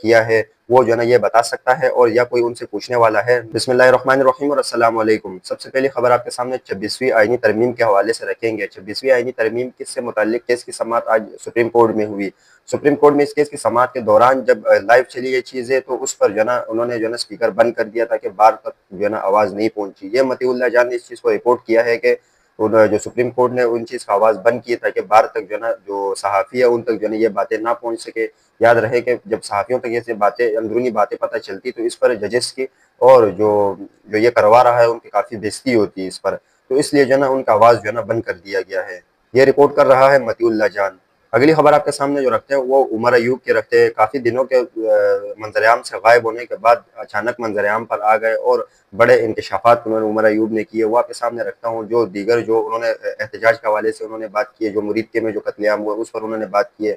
کیا ہے وہ جو ہے نا یہ بتا سکتا ہے اور یا کوئی ان سے پوچھنے والا ہے؟ بسم اللہ الرحمن الرحیم اور السلام علیکم۔ سب سے پہلی خبر آپ کے سامنے 26ویں آئینی ترمیم کے حوالے سے رکھیں گے۔ 26ویں آئینی ترمیم کس سے متعلق کیس کی سماعت آج سپریم کورٹ میں ہوئی۔ سپریم کورٹ میں اس کیس کی سماعت کے دوران جب لائیو چلی یہ چیزیں تو اس پر جو ہے نا انہوں نے جو ہے نا اسپیکر بند کر دیا تھا کہ باہر تک جو ہے نا آواز نہیں پہنچی۔ یہ مطیع اللہ جان نے اس چیز کو رپورٹ کیا ہے کہ جو سپریم کورٹ نے ان چیز کا آواز بند کی تاکہ باہر تک جو ہے نا جو صحافی ہے ان تک جو ہے نا یہ باتیں نہ پہنچ سکے۔ یاد رہے کہ جب صحافیوں تک یہ باتیں اندرونی باتیں پتہ چلتی تو اس پر ججز کی اور جو یہ کروا رہا ہے ان کی کافی بےزتی ہوتی ہے اس پر، تو اس لیے جو ہے نا ان کا آواز جو ہے نا بند کر دیا گیا ہے۔ یہ رپورٹ کر رہا ہے مطیع اللہ جان۔ اگلی خبر آپ کے سامنے جو رکھتے ہیں وہ عمر ایوب کے رکھتے ہیں۔ کافی دنوں کے منظر عام سے غائب ہونے کے بعد اچانک منظر عام پر آ گئے اور بڑے انکشافات انہوں نے عمر ایوب نے کیے، وہ آپ کے سامنے رکھتا ہوں۔ جو دیگر جو انہوں نے احتجاج کے حوالے سے انہوں نے بات کی ہے، جو مرید کے میں جو قتل عام ہوا اس پر انہوں نے بات کی ہے،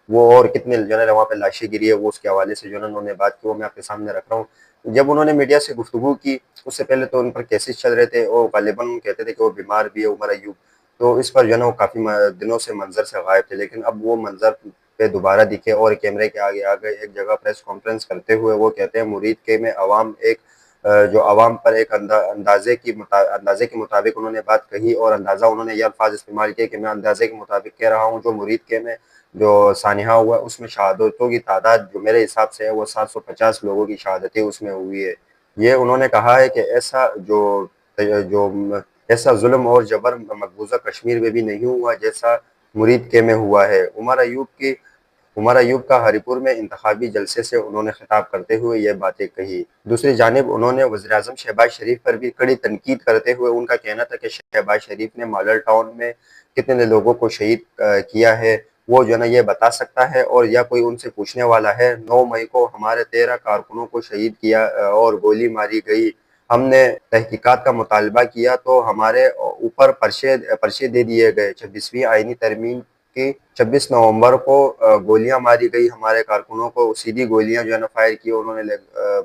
وہ اور کتنے جو ہے نا وہاں پہ لاشیں گری ہے وہ اس کے حوالے سے جو ہے نا انہوں نے بات کی، وہ میں آپ کے سامنے رکھ رہا ہوں۔ جب انہوں نے میڈیا سے گفتگو کی اس سے پہلے تو ان پر کیسز چل رہے تھے اور غالباً کہتے تھے کہ وہ بیمار بھی ہے عمر ایوب، تو اس پر جو ہے نا وہ کافی دنوں سے منظر سے غائب تھے، لیکن اب وہ منظر پہ دوبارہ دکھے اور کیمرے کے آگے آ گئے۔ ایک جگہ پریس کانفرنس کرتے ہوئے وہ کہتے ہیں مرید کے میں عوام ایک جو عوام پر ایک اندازے کے مطابق انہوں نے بات کہی، اور اندازہ انہوں نے یہ الفاظ استعمال کیے کہ میں اندازے کے مطابق کہہ رہا ہوں۔ جو مرید کے میں جو سانحہ ہوا اس میں شہادتوں کی تعداد جو میرے حساب سے ہے وہ 750 لوگوں کی شہادتیں اس میں ہوئی ہے۔ یہ انہوں نے کہا ہے کہ ایسا ظلم اور جبر مقبوضہ کشمیر میں بھی نہیں ہوا جیسا مرید کے میں ہوا ہے۔ عمر ایوب کا ہری پور میں انتخابی جلسے سے انہوں نے خطاب کرتے ہوئے یہ باتیں کہی۔ دوسری جانب انہوں نے وزیراعظم شہباز شریف پر بھی کڑی تنقید کرتے ہوئے ان کا کہنا تھا کہ شہباز شریف نے ماڈل ٹاؤن میں کتنے لوگوں کو شہید کیا ہے وہ جو ہے نا یہ بتا سکتا ہے اور یا کوئی ان سے پوچھنے والا ہے۔ 9 مئی کو ہمارے 13 کارکنوں کو شہید کیا اور گولی ماری گئی۔ ہم نے تحقیقات کا مطالبہ کیا تو ہمارے اوپر پرچے دے دیے گئے۔ 26ویں آئینی ترمیم کی 26 نومبر کو گولیاں ماری گئی، ہمارے کارکنوں کو سیدھی گولیاں جو ہے نا فائر کی انہوں نے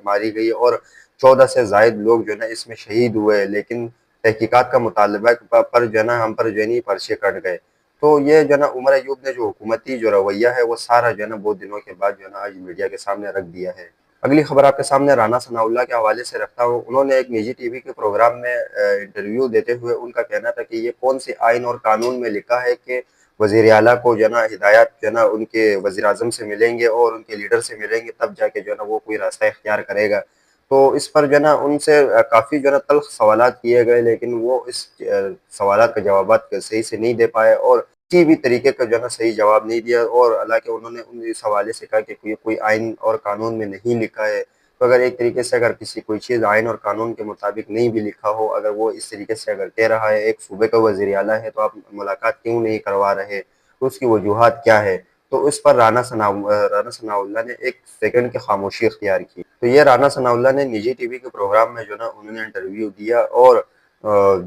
ماری گئی، اور 14 سے زائد لوگ جو ہے نا اس میں شہید ہوئے، لیکن تحقیقات کا مطالبہ پر جو ہے نا ہم پر جو ہے نا پرچے کٹ گئے۔ تو یہ جو ہے نا عمر ایوب نے جو حکومتی جو رویہ ہے وہ سارا جو ہے نا بہت دنوں کے بعد جو ہے نا آج میڈیا کے سامنے رکھ دیا ہے۔ اگلی خبر آپ کے سامنے رانا ثناءاللہ کے حوالے سے رکھتا ہوں۔ انہوں نے ایک نجی ٹی وی کے پروگرام میں انٹرویو دیتے ہوئے ان کا کہنا تھا کہ یہ کون سی آئین اور قانون میں لکھا ہے کہ وزیر اعلیٰ کو جو ہے نا ہدایات جو ہے نا ان کے وزیر اعظم سے ملیں گے اور ان کے لیڈر سے ملیں گے تب جا کے جو ہے نا وہ کوئی راستہ اختیار کرے گا۔ تو اس پر جو ہے نا ان سے کافی جو ہے نا تلخ سوالات کیے گئے، لیکن وہ اس سوالات کے جوابات صحیح سے نہیں دے پائے اور کسی بھی طریقے کا جو ہے نا صحیح جواب نہیں دیا، اور حالانکہ انہوں نے اس حوالے سے کہا کہ کوئی آئین اور قانون میں نہیں لکھا ہے۔ تو اگر ایک طریقے سے اگر کسی کوئی چیز آئین اور قانون کے مطابق نہیں بھی لکھا ہو، اگر وہ اس طریقے سے اگر کہہ رہا ہے ایک صوبے کا وزیر اعلیٰ ہے تو آپ ملاقات کیوں نہیں کروا رہے، تو اس کی وجوہات کیا ہے؟ تو اس پر رانا ثناءاللہ نے ایک سیکنڈ کی خاموشی اختیار کی۔ تو یہ رانا ثناءاللہ نے نجی ٹی وی کے پروگرام میں جو ہے نا انہوں نے انٹرویو دیا اور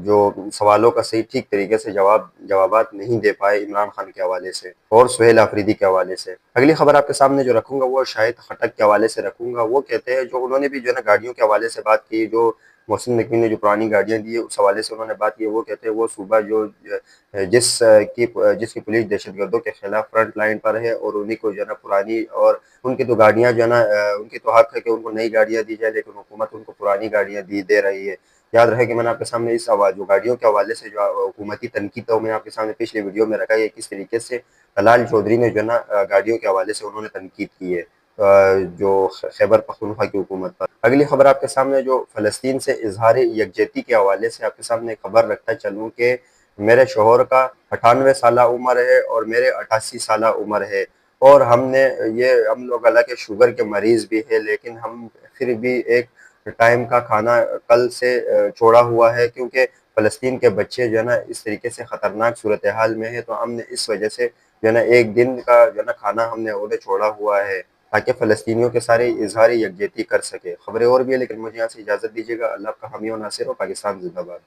جو سوالوں کا صحیح ٹھیک طریقے سے جوابات نہیں دے پائے عمران خان کے حوالے سے اور سہیل آفریدی کے حوالے سے۔ اگلی خبر آپ کے سامنے جو رکھوں گا وہ شاہد خٹک کے حوالے سے رکھوں گا۔ وہ کہتے ہیں جو انہوں نے بھی جو ہے نا گاڑیوں کے حوالے سے بات کی، جو محسن نقوی نے جو پرانی گاڑیاں دی ہے اس حوالے سے انہوں نے بات کی۔ وہ کہتے ہیں وہ صوبہ جو جس کی پولیس دہشت گردوں کے خلاف فرنٹ لائن پر ہے اور انہیں کو جو ہے نا پرانی اور ان کی تو گاڑیاں جو ہے نا ان کی تو حق ہے کہ ان کو نئی گاڑیاں دی جائے، لیکن حکومت ان کو پرانی گاڑیاں دے رہی ہے۔ یاد رہے کہ میں نے آپ کے سامنے اس جو گاڑیوں کے حوالے سے جو حکومتی تنقید ہے میں نے آپ کے سامنے پچھلے ویڈیو میں رکھا ہے کس طریقے سے طلال چودھری نے جو ہے نا گاڑیوں کے حوالے سے انہوں نے تنقید کی ہے جو خیبر پختونخوا کی حکومت پر۔ اگلی خبر آپ کے سامنے جو فلسطین سے اظہار یکجہتی کے حوالے سے آپ کے سامنے خبر رکھتا چلوں کہ میرے شوہر کا 98 سالہ عمر ہے اور میرے 88 سالہ عمر ہے، اور ہم لوگ حالانکہ شوگر کے مریض بھی ہے لیکن ہم پھر بھی ایک ٹائم کا کھانا کل سے چھوڑا ہوا ہے، کیونکہ فلسطین کے بچے جو ہے نا اس طریقے سے خطرناک صورتحال میں ہے، تو ہم نے اس وجہ سے جو ہے نا ایک دن کا جو ہے نا کھانا ہم نے عہدے چھوڑا ہوا ہے تاکہ فلسطینیوں کے سارے اظہار یکجہتی کر سکے۔ خبریں اور بھی ہے لیکن مجھے یہاں سے اجازت دیجیے گا۔ اللہ کا حامی و ناصر ہو۔ پاکستان زندہ باد۔